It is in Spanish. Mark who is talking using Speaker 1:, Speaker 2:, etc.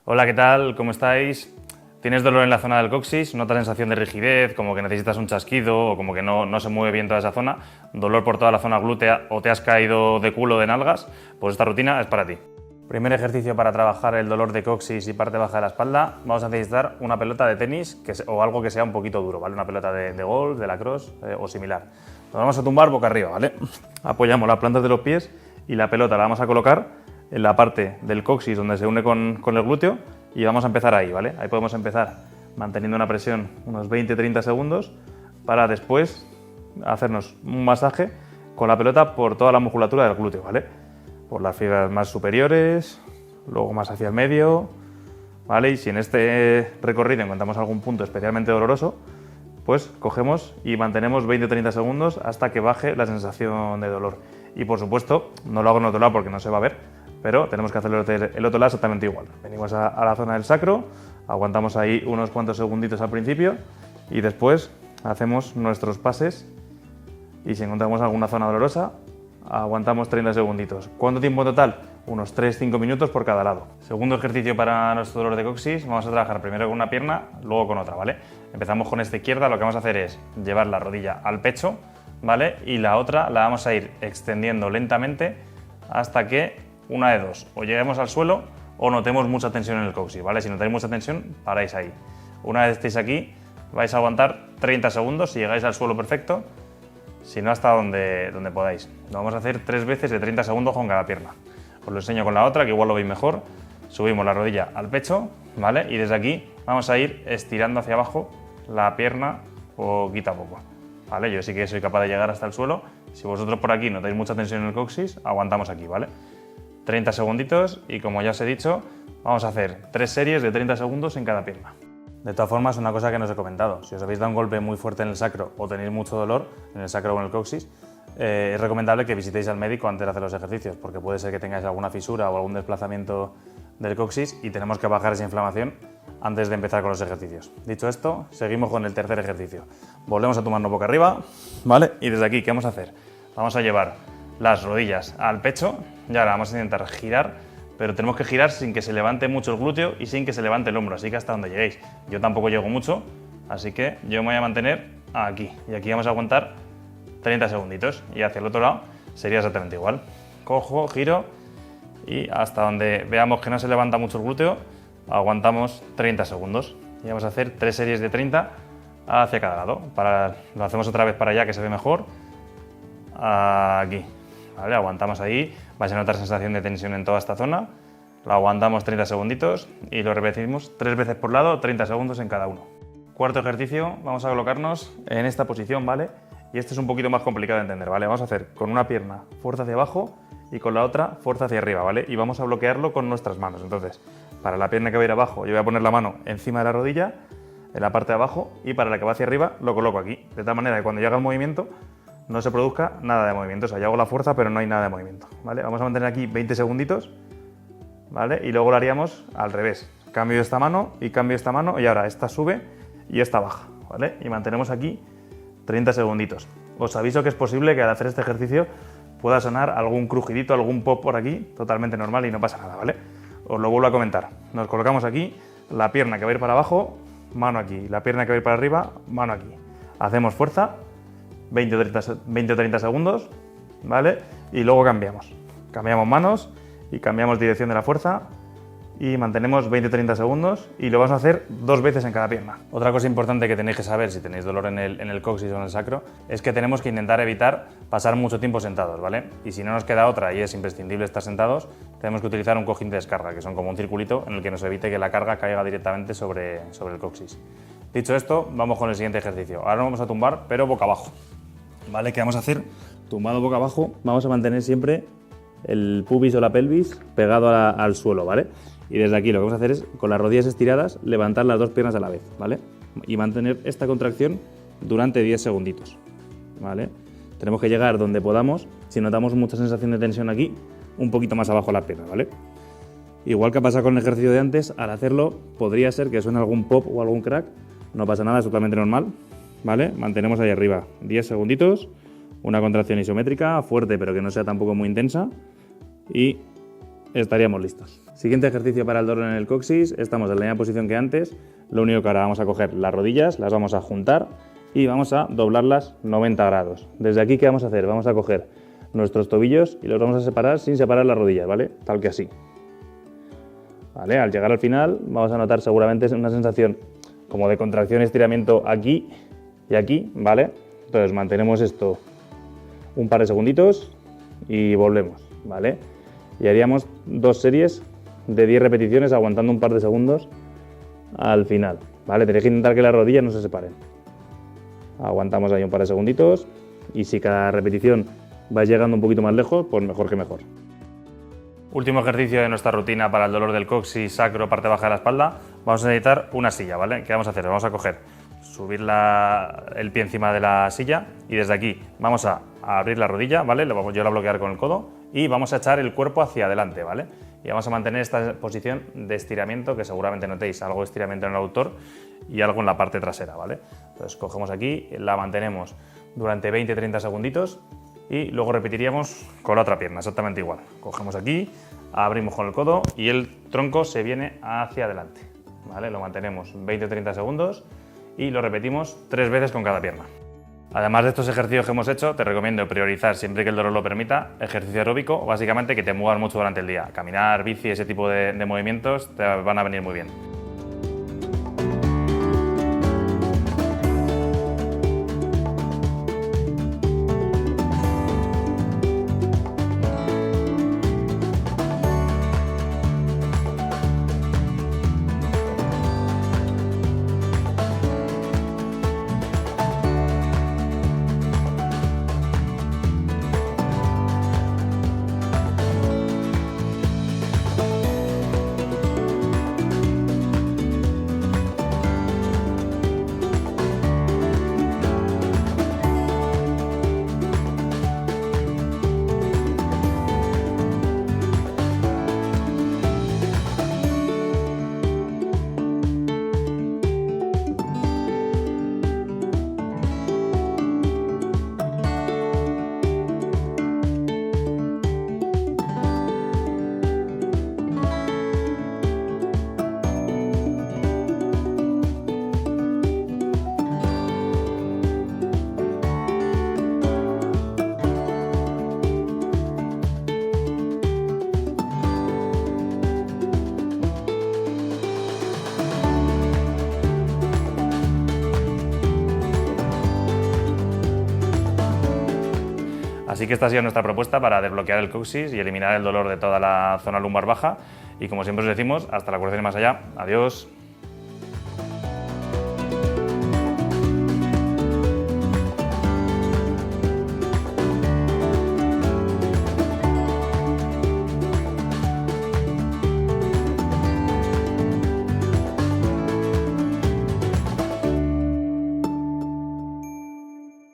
Speaker 1: Hola, ¿qué tal? ¿Cómo estáis? ¿Tienes dolor en la zona del coxis? ¿Notas sensación de rigidez, como que necesitas un chasquido o como que no se mueve bien toda esa zona? ¿Dolor por toda la zona glútea o te has caído de culo de nalgas? Pues esta rutina es para ti. Primer ejercicio para trabajar el dolor de coxis y parte baja de la espalda. Vamos a necesitar una pelota de tenis o algo que sea un poquito duro, ¿vale? Una pelota de golf, de lacrosse o similar. Nos vamos a tumbar boca arriba, ¿vale? Apoyamos las plantas de los pies y la pelota la vamos a colocar en la parte del coxis donde se une con el glúteo y vamos a empezar ahí, ¿vale? Ahí podemos empezar manteniendo una presión unos 20-30 segundos para después hacernos un masaje con la pelota por toda la musculatura del glúteo, ¿vale? Por las fibras más superiores, luego más hacia el medio, ¿vale? Y si en este recorrido encontramos algún punto especialmente doloroso, pues cogemos y mantenemos 20-30 segundos hasta que baje la sensación de dolor. Y por supuesto, no lo hago en otro lado porque no se va a ver, pero tenemos que hacerlo el otro lado exactamente igual. Venimos a la zona del sacro, aguantamos ahí unos cuantos segunditos al principio y después hacemos nuestros pases y si encontramos alguna zona dolorosa, aguantamos 30 segunditos. ¿Cuánto tiempo en total? Unos 3-5 minutos por cada lado. Segundo ejercicio para nuestro dolor de coxis, vamos a trabajar primero con una pierna, luego con otra, ¿vale? Empezamos con esta izquierda, lo que vamos a hacer es llevar la rodilla al pecho, ¿vale? Y la otra la vamos a ir extendiendo lentamente hasta que una de dos, o lleguemos al suelo o notemos mucha tensión en el coxis, ¿vale? Si notáis mucha tensión, paráis ahí. Una vez estéis aquí, vais a aguantar 30 segundos, si llegáis al suelo perfecto, si no hasta donde podáis. Lo vamos a hacer 3 veces de 30 segundos con cada pierna. Os lo enseño con la otra, que igual lo veis mejor. Subimos la rodilla al pecho, ¿vale? Y desde aquí vamos a ir estirando hacia abajo la pierna poquito a poco, ¿vale? Yo sí que soy capaz de llegar hasta el suelo. Si vosotros por aquí notáis mucha tensión en el coxis, aguantamos aquí, ¿vale? 30 segunditos y como ya os he dicho, vamos a hacer 3 series de 30 segundos en cada pierna. De todas formas, una cosa que no os he comentado, si os habéis dado un golpe muy fuerte en el sacro o tenéis mucho dolor en el sacro o en el coxis, es recomendable que visitéis al médico antes de hacer los ejercicios, porque puede ser que tengáis alguna fisura o algún desplazamiento del coxis y tenemos que bajar esa inflamación antes de empezar con los ejercicios. Dicho esto, seguimos con el tercer ejercicio. Volvemos a tomarnos boca arriba, ¿vale? Y desde aquí, ¿qué vamos a hacer? Vamos a llevar las rodillas al pecho y ahora vamos a intentar girar, pero tenemos que girar sin que se levante mucho el glúteo y sin que se levante el hombro, así que hasta donde lleguéis. Yo tampoco llego mucho, así que yo me voy a mantener aquí y aquí vamos a aguantar 30 segunditos y hacia el otro lado sería exactamente igual. Cojo, giro y hasta donde veamos que no se levanta mucho el glúteo, aguantamos 30 segundos. Y vamos a hacer 3 series de 30 hacia cada lado. Lo hacemos otra vez para allá que se ve mejor. Aquí, ¿vale? Aguantamos ahí, vais a notar sensación de tensión en toda esta zona. Lo aguantamos 30 segunditos y lo repetimos 3 veces por lado, 30 segundos en cada uno. Cuarto ejercicio, vamos a colocarnos en esta posición, ¿vale? Y este es un poquito más complicado de entender, ¿vale? Vamos a hacer con una pierna fuerza hacia abajo y con la otra fuerza hacia arriba, ¿vale? Y vamos a bloquearlo con nuestras manos. Entonces, para la pierna que va a ir abajo, yo voy a poner la mano encima de la rodilla, en la parte de abajo, y para la que va hacia arriba, lo coloco aquí. De tal manera que cuando yo haga el movimiento, no se produzca nada de movimiento. O sea, yo hago la fuerza, pero no hay nada de movimiento, ¿vale? Vamos a mantener aquí 20 segunditos, ¿vale? Y luego lo haríamos al revés. Cambio esta mano y cambio esta mano, y ahora esta sube y esta baja, ¿vale? Y mantenemos aquí 30 segunditos. Os aviso que es posible que al hacer este ejercicio pueda sonar algún crujidito, algún pop por aquí, totalmente normal y no pasa nada, ¿vale? Os lo vuelvo a comentar. Nos colocamos aquí, la pierna que va a ir para abajo, mano aquí, la pierna que va a ir para arriba, mano aquí. Hacemos fuerza, 20 o 30 segundos, ¿vale? Y luego cambiamos. Cambiamos manos y cambiamos dirección de la fuerza y mantenemos 20 o 30 segundos y lo vamos a hacer 2 veces en cada pierna. Otra cosa importante que tenéis que saber si tenéis dolor en el coxis o en el sacro es que tenemos que intentar evitar pasar mucho tiempo sentados, ¿vale? Y si no nos queda otra y es imprescindible estar sentados, tenemos que utilizar un cojín de descarga, que son como un circulito en el que nos evite que la carga caiga directamente sobre el coxis. Dicho esto, vamos con el siguiente ejercicio. Ahora nos vamos a tumbar, pero boca abajo, ¿vale? ¿Qué vamos a hacer? Tumbado boca abajo, vamos a mantener siempre el pubis o la pelvis pegado al suelo, ¿vale? Y desde aquí lo que vamos a hacer es, con las rodillas estiradas, levantar las 2 piernas a la vez, ¿vale? Y mantener esta contracción durante 10 segunditos, ¿vale? Tenemos que llegar donde podamos, si notamos mucha sensación de tensión aquí, un poquito más abajo la pierna, ¿vale? Igual que pasa con el ejercicio de antes, al hacerlo podría ser que suene algún pop o algún crack, no pasa nada, es totalmente normal, ¿vale? Mantenemos ahí arriba 10 segunditos, una contracción isométrica, fuerte pero que no sea tampoco muy intensa, y estaríamos listos. Siguiente ejercicio para el dolor en el coxis. Estamos en la misma posición que antes. Lo único que ahora vamos a coger las rodillas, las vamos a juntar y vamos a doblarlas 90 grados. Desde aquí, ¿qué vamos a hacer? Vamos a coger nuestros tobillos y los vamos a separar sin separar las rodillas, ¿vale? Tal que así. ¿Vale? Al llegar al final vamos a notar seguramente una sensación como de contracción y estiramiento aquí y aquí, ¿vale? Entonces mantenemos esto un par de segunditos y volvemos, ¿vale? Y haríamos 2 series de 10 repeticiones aguantando un par de segundos al final, ¿vale? Tenéis que intentar que las rodillas no se separen. Aguantamos ahí un par de segunditos y si cada repetición vais llegando un poquito más lejos, pues mejor que mejor. Último ejercicio de nuestra rutina para el dolor del coxis, sacro, parte baja de la espalda. Vamos a necesitar una silla, ¿vale? ¿Qué vamos a hacer? Vamos a coger, subir el pie encima de la silla y desde aquí vamos a abrir la rodilla, ¿vale? Yo la voy a bloquear con el codo y vamos a echar el cuerpo hacia adelante, ¿vale? Y vamos a mantener esta posición de estiramiento, que seguramente notéis algo de estiramiento en el aductor y algo en la parte trasera, ¿vale? Entonces cogemos aquí, la mantenemos durante 20-30 segunditos y luego repetiríamos con la otra pierna, exactamente igual. Cogemos aquí, abrimos con el codo y el tronco se viene hacia adelante, ¿vale? Lo mantenemos 20-30 segundos y lo repetimos 3 veces con cada pierna. Además de estos ejercicios que hemos hecho, te recomiendo priorizar, siempre que el dolor lo permita, ejercicio aeróbico, básicamente que te muevas mucho durante el día. Caminar, bici, ese tipo de movimientos te van a venir muy bien. Así que esta ha sido nuestra propuesta para desbloquear el coxis y eliminar el dolor de toda la zona lumbar baja. Y como siempre os decimos, hasta la curación y más allá. Adiós.